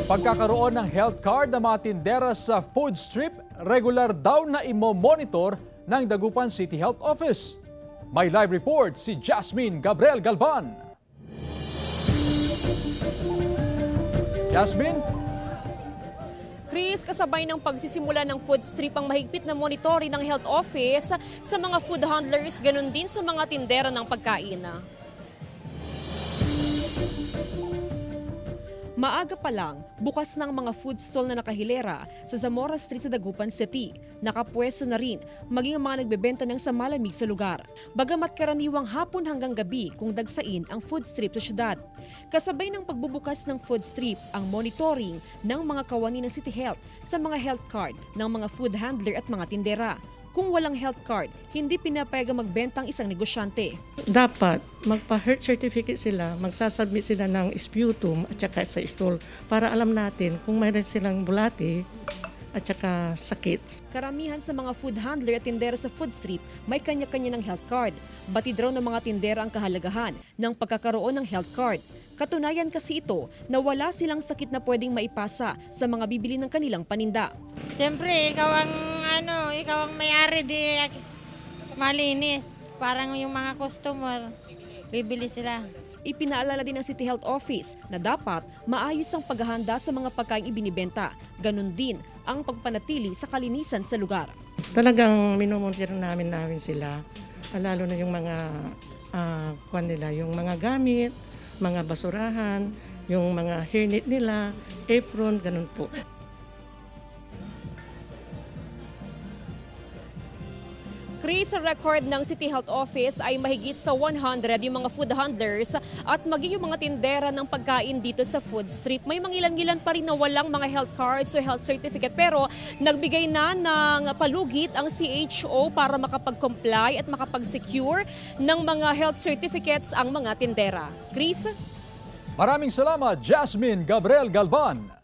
Pagkakaroon ng health card ng mga tindera sa food strip, regular daw na imo-monitor ng Dagupan City Health Office. May live report si Jasmine Gabriel Galban. Jasmine? Chris, kasabay ng pagsisimula ng food strip ang mahigpit na monitoring ng health office sa mga food handlers, ganun din sa mga tindera ng pagkain. Maaga pa lang, bukas ng mga food stall na nakahilera sa Zamora Street sa Dagupan City. Nakapwesto na rin maging ang mga nagbebenta ng sa malamig sa lugar. Bagamat karaniwang hapon hanggang gabi kung dagsain ang food strip sa syudad. Kasabay ng pagbubukas ng food strip ang monitoring ng mga kawani ng City Health sa mga health card ng mga food handler at mga tindera. Kung walang health card, hindi pinapayagang magbenta ang isang negosyante. Dapat magpa-health certificate sila, magsasubmit sila ng sputum at saka sa stool para alam natin kung mayroon silang bulati at saka sakit. Karamihan sa mga food handler at tindera sa food strip may kanya-kanya ng health card. Batid raw ng mga tindera ang kahalagahan ng pagkakaroon ng health card. Katunayan kasi ito na wala silang sakit na pwedeng maipasa sa mga bibili ng kanilang paninda. Siyempre, ikaw ang may-ari di malinis. Parang yung mga customer, bibili sila. Ipinaalala din ng City Health Office na dapat maayos ang paghahanda sa mga pagkaing ibinibenta. Ganon din ang pagpanatili sa kalinisan sa lugar. Talagang minomontir namin sila, lalo na yung mga yung mga gamit, mga basurahan, yung mga hairnet nila, apron, ganun po. Chris, sa record ng City Health Office ay mahigit sa 100 yung mga food handlers at maging yung mga tindera ng pagkain dito sa food strip. May mangilan-ngilan pa rin na walang mga health cards o health certificate pero nagbigay na ng palugit ang CHO para makapag-comply at makapag-secure ng mga health certificates ang mga tindera. Chris? Maraming salamat, Jasmine Gabriel Galban.